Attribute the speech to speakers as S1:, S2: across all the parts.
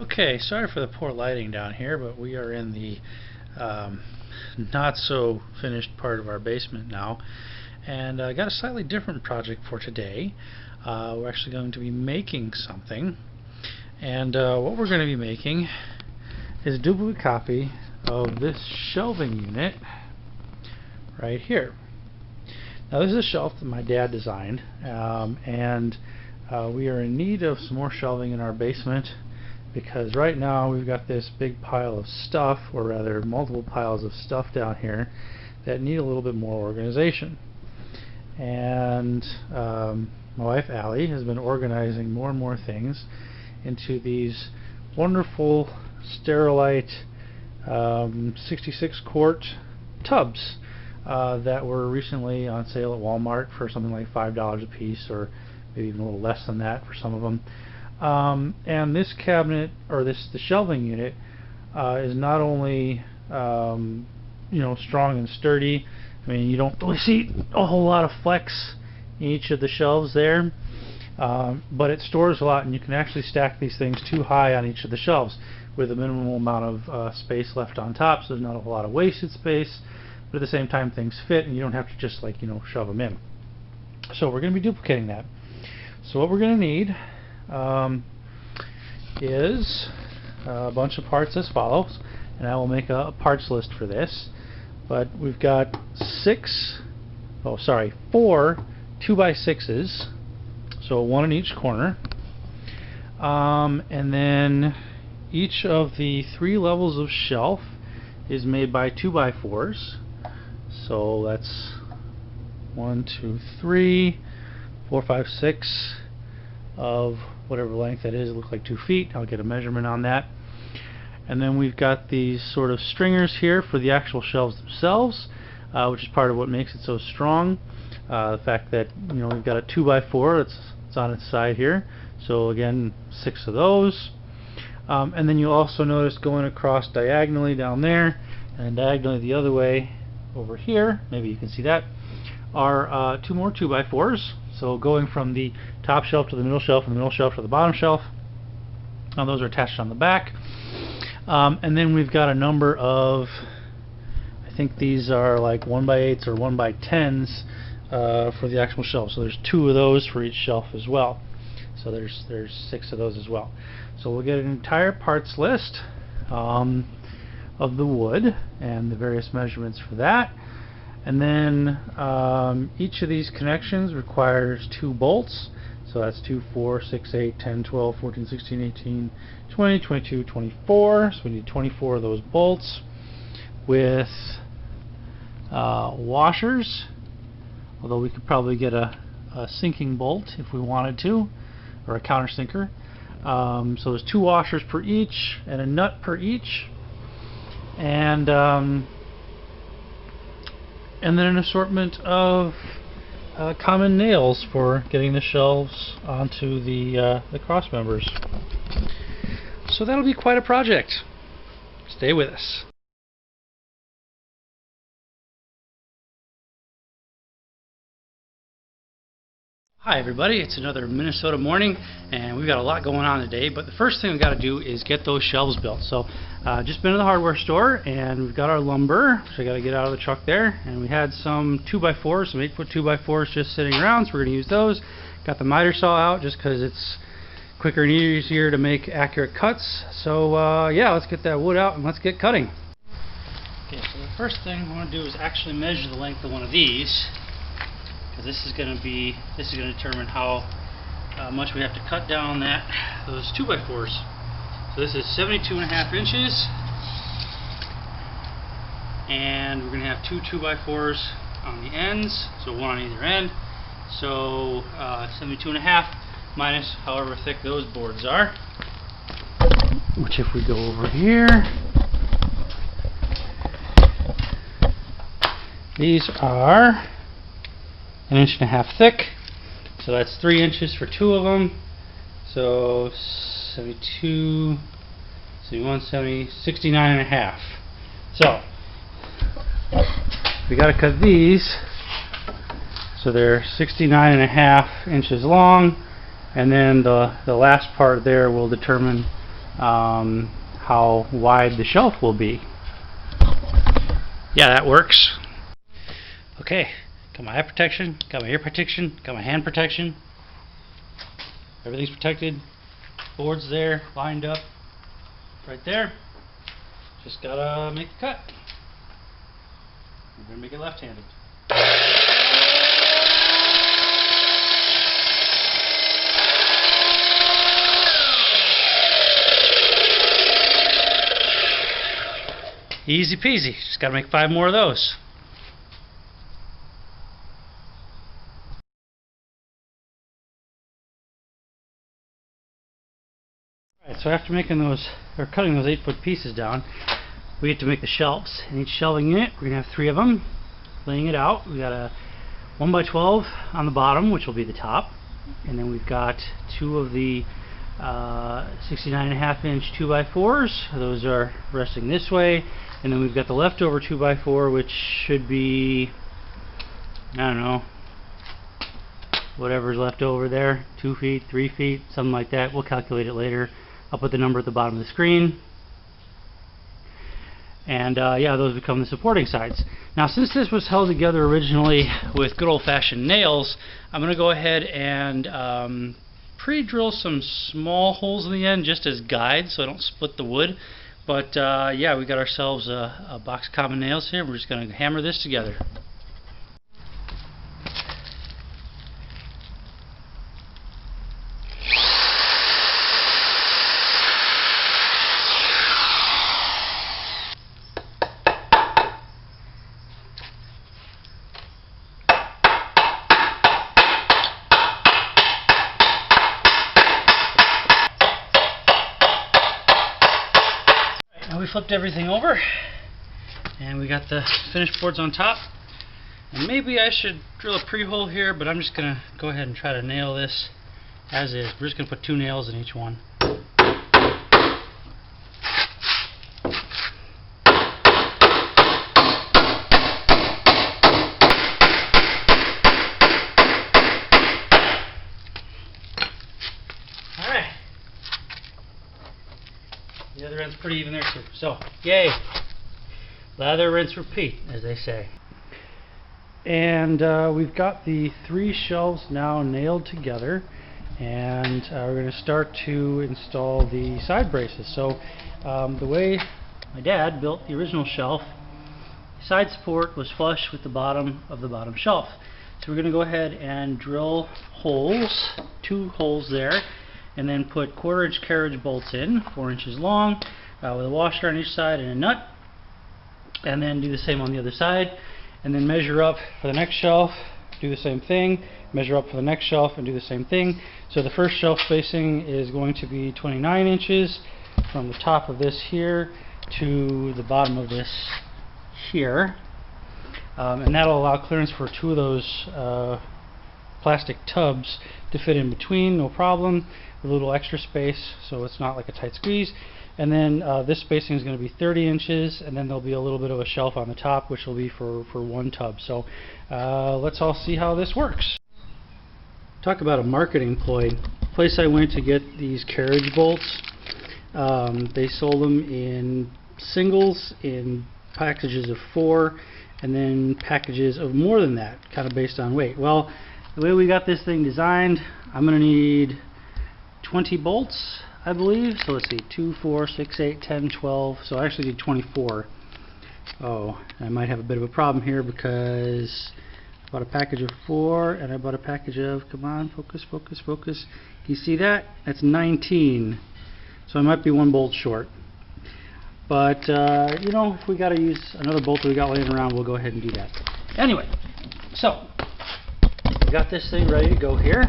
S1: Okay, sorry for the poor lighting down here, but we are in the not so finished part of our basement now, and I got a slightly different project for today. We're actually going to be making something, and what we're going to be making is a duplicate copy of this shelving unit right here. Now this is a shelf that my dad designed, and we are in need of some more shelving in our basement, because right now we've got this big pile of stuff, or rather multiple piles of stuff down here that need a little bit more organization. And my wife Allie has been organizing more and more things into these wonderful Sterilite 66 quart tubs that were recently on sale at Walmart for something like $5 a piece, or maybe even a little less than that for some of them. And this cabinet, or the shelving unit, is not only strong and sturdy. I mean, you don't really see a whole lot of flex in each of the shelves there, but it stores a lot, and you can actually stack these things too high on each of the shelves with a minimal amount of space left on top, so there's not a whole lot of wasted space, but at the same time things fit and you don't have to just shove them in. So we're going to be duplicating that. So what we're going to need is a bunch of parts as follows, and I will make a parts list for this. But we've got 4 2x6s, so one in each corner, and then each of the 3 levels of shelf is made by 2x4s, so that's 1, 2, 3, 4, 5, 6 of whatever length that is. It looks like 2 feet. I'll get a measurement on that. And then we've got these sort of stringers here for the actual shelves themselves, which is part of what makes it so strong. The fact that we've got a 2x4 that's on its side here. So again, 6 of those. And then you'll also notice going across diagonally down there and diagonally the other way over here, maybe you can see that, are 2 more 2x4s. So going from the top shelf to the middle shelf and the middle shelf to the bottom shelf. Now those are attached on the back. And then we've got a number of, I think these are like 1x8s or 1x10s for the actual shelf. So there's 2 of those for each shelf as well. So there's 6 of those as well. So we'll get an entire parts list of the wood and the various measurements for that. And then each of these connections requires 2 bolts. So that's 2, 4, 6, 8, 10, 12, 14, 16, 18, 20, 22, 24. So we need 24 of those bolts with washers, although we could probably get a sinking bolt if we wanted to, or a countersinker. So there's 2 washers per each and a nut per each, and then an assortment of common nails for getting the shelves onto the cross members. So that'll be quite a project. Stay with us. Hi everybody, it's another Minnesota morning, and we've got a lot going on today, but the first thing we've got to do is get those shelves built. So just been to the hardware store, and we've got our lumber, which I got to get out of the truck there, and we had some 2x4s, some 8-foot 2x4s just sitting around, so we're going to use those. Got the miter saw out just because it's quicker and easier to make accurate cuts. So yeah, let's get that wood out and let's get cutting. Okay, so the first thing I want to do is actually measure the length of one of these, because this is going to determine how much we have to cut down those 2x4s. So this is 72.5 inches, and we're going to have 2 2x4s on the ends, so 1 on either end. So 72.5 minus however thick those boards are, which if we go over here, these are 1.5 inches thick, so that's 3 inches for 2 of them. So 72, 71, 70, 69.5. So we got to cut these so they're 69.5 inches long, and then the last part there will determine how wide the shelf will be. Yeah, that works. Okay, got my eye protection, got my ear protection, got my hand protection. Everything's protected. Board's there, lined up, right there. Just gotta make the cut. We're gonna make it left-handed. Easy peasy. Just gotta make 5 more of those. Alright, so after making those, or cutting those 8-foot pieces down, we get to make the shelves. In each shelving unit, we're gonna have 3 of them. Laying it out, we got a 1x12 on the bottom, which will be the top, and then we've got 2 of the 69.5-inch 2x4s. Those are resting this way, and then we've got the leftover 2x4, which should be, I don't know, whatever's left over there, 2 feet, 3 feet, something like that. We'll calculate it later. I'll put the number at the bottom of the screen. And yeah, those become the supporting sides. Now, since this was held together originally with good old-fashioned nails, I'm going to go ahead and pre-drill some small holes in the end just as guides so I don't split the wood. But yeah, we got ourselves a box of common nails here. We're just going to hammer this together. Now we flipped everything over, and we got the finished boards on top. And maybe I should drill a pre-hole here, but I'm just going to go ahead and try to nail this as is. We're just going to put 2 nails in each one. Alright. The other end's pretty even there too. So, yay! Lather, rinse, repeat, as they say. And we've got the 3 shelves now nailed together, and we're going to start to install the side braces. So the way my dad built the original shelf, side support was flush with the bottom of the bottom shelf. So we're going to go ahead and drill holes, 2 holes there, and then put 1/4-inch carriage bolts in, 4 inches long, with a washer on each side and a nut, and then do the same on the other side, and then measure up for the next shelf, do the same thing, measure up for the next shelf and do the same thing. So the first shelf spacing is going to be 29 inches from the top of this here to the bottom of this here, and that'll allow clearance for 2 of those plastic tubs to fit in between, no problem, with a little extra space so it's not like a tight squeeze. And then this spacing is going to be 30 inches, and then there'll be a little bit of a shelf on the top, which will be for 1 tub. So let's all see how this works. Talk about a marketing ploy. The place I went to get these carriage bolts, they sold them in singles, in packages of 4, and then packages of more than that, kind of based on weight. Well, the way we got this thing designed, I'm going to need 20 bolts, I believe. So let's see, 2, 4, 6, 8, 10, 12. So I actually need 24. Oh, I might have a bit of a problem here because I bought a package of 4 and I bought a package of, come on, focus, focus, focus. Do you see that? That's 19. So I might be 1 bolt short. But, you know, if we got to use another bolt that we got laying around, we'll go ahead and do that. Anyway, so we got this thing ready to go here.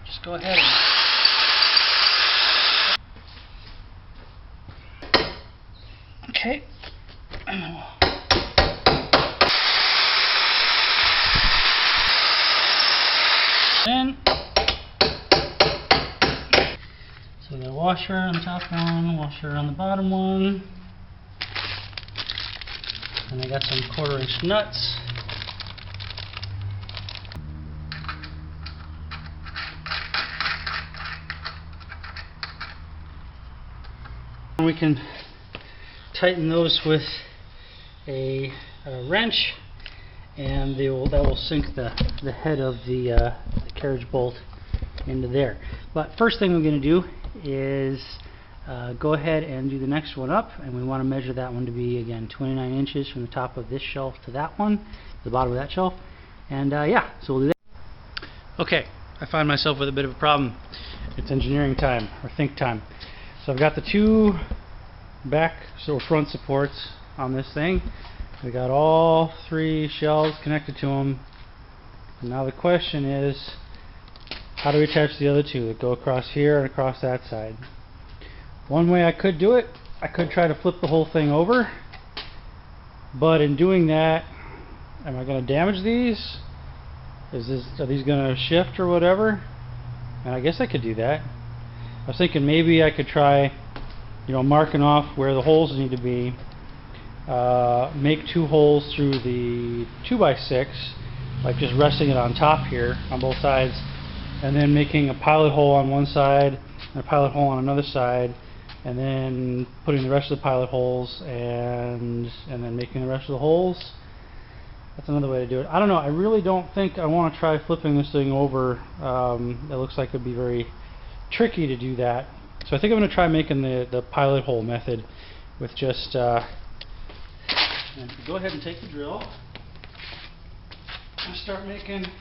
S1: Just go ahead and okay. Then so we got a washer on the top one, washer on the bottom one, and I got some 1/4-inch nuts.
S2: We can tighten those with a wrench, and that will sink the head of the carriage bolt into there. But first thing we're going to do is go ahead and do the next one up, and we want to measure that one to be, again, 29 inches from the top of this shelf to that one, the bottom of that shelf. And yeah, so we'll do that. Okay, I find myself with a bit of a problem. It's engineering time, or think time. So I've got the two back or front supports on this thing. We got all three shelves connected to them. And now the question is, how do we attach the other two that go across here and across that side? One way I could do it, I could try to flip the whole thing over, but in doing that, am I going to damage these? Are these going to shift or whatever? And I guess I could do that. I was thinking maybe I could try, marking off where the holes need to be. Make two holes through the 2x6, like just resting it on top here on both sides, and then making a pilot hole on one side and a pilot hole on another side, and then putting the rest of the pilot holes and then making the rest of the holes. That's another way to do it. I don't know. I really don't think I want to try flipping this thing over. It looks like it would be very tricky to do that. So I think I'm going to try making the pilot hole method with just and go ahead and take the drill and start making some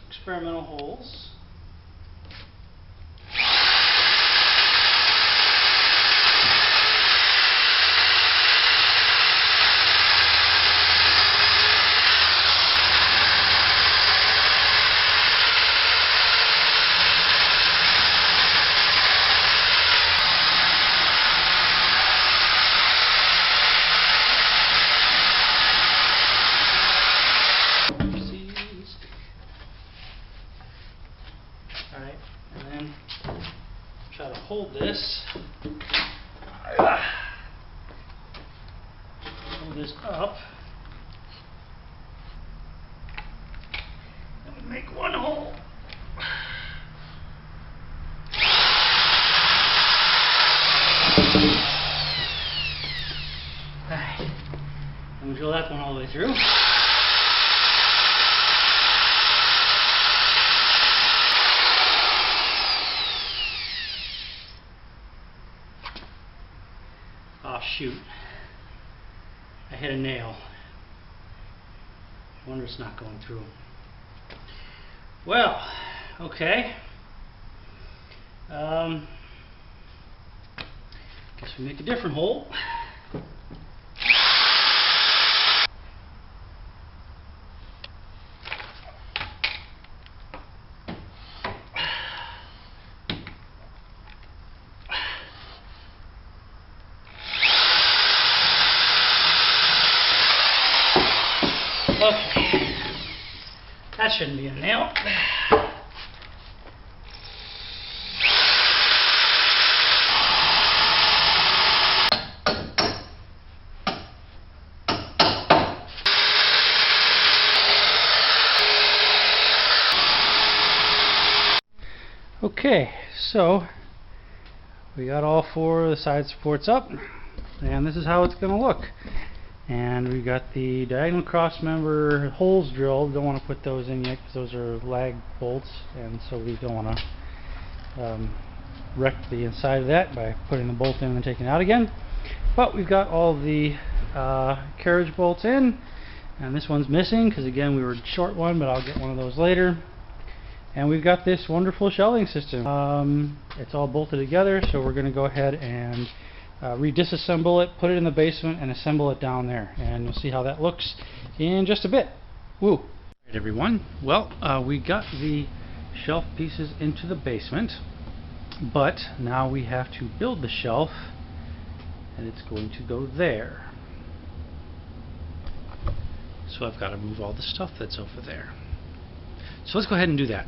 S2: experimental holes. Alright, and then try to hold this. Hold this up. And we make one hole. Alright, and we drill that one all the way through. Oh shoot, I hit a nail. I wonder it's not going through. Well, okay. Guess we make a different hole. Okay, that shouldn't be a nail. Okay, so we got all four of the side supports up, and this is how it's going to look. And we've got the diagonal cross member holes drilled. Don't want to put those in yet because those are lag bolts, and so we don't want to wreck the inside of that by putting the bolt in and taking it out again. But we've got all the carriage bolts in, and this one's missing because again we were short one, but I'll get one of those later. And we've got this wonderful shelving system. It's all bolted together, so we're going to go ahead and disassemble it, put it in the basement, and assemble it down there. And you'll see how that looks in just a bit. Woo! Alright everyone, well, we got the shelf pieces into the basement, but now we have to build the shelf, and it's going to go there. So I've got to move all the stuff that's over there. So let's go ahead and do that.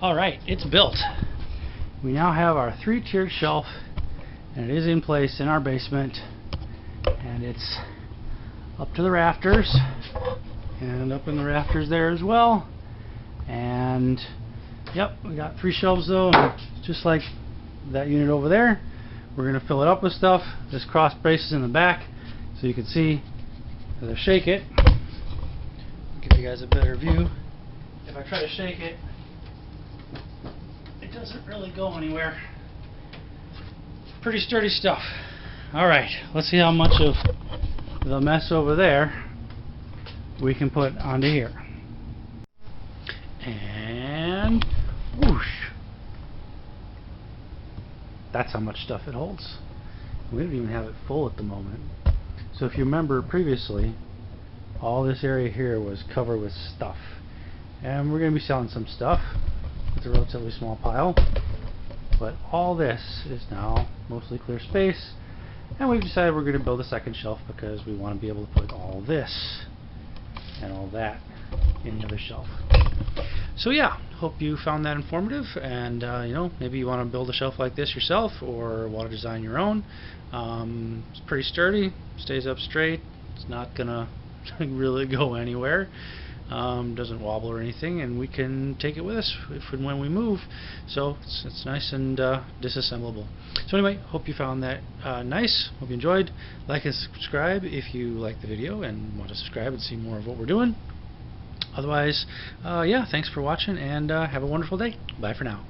S1: Alright, it's built. We now have our 3-tiered shelf, and it is in place in our basement, and it's up to the rafters and up in the rafters there as well. And yep, we got 3 shelves though, and just like that unit over there, we're going to fill it up with stuff. This cross brace is in the back, so you can see as I shake it. I'll give you guys a better view. If I try to shake it, it doesn't really go anywhere. Pretty sturdy stuff. Alright, let's see how much of the mess over there we can put onto here. And whoosh! That's how much stuff it holds. We don't even have it full at the moment. So if you remember previously, all this area here was covered with stuff. And we're going to be selling some stuff. It's a relatively small pile. But all this is now mostly clear space. And we've decided we're going to build a second shelf because we want to be able to put all this and all that in the other shelf. So yeah, hope you found that informative, and you know, maybe you want to build a shelf like this yourself or want to design your own. It's pretty sturdy, stays up straight, it's not gonna really go anywhere, doesn't wobble or anything, and we can take it with us if and when we move, so it's nice and disassemblable. So anyway, hope you found that nice, hope you enjoyed. Like and subscribe if you like the video and want to subscribe and see more of what we're doing. Otherwise, yeah, thanks for watching, and have a wonderful day. Bye for now.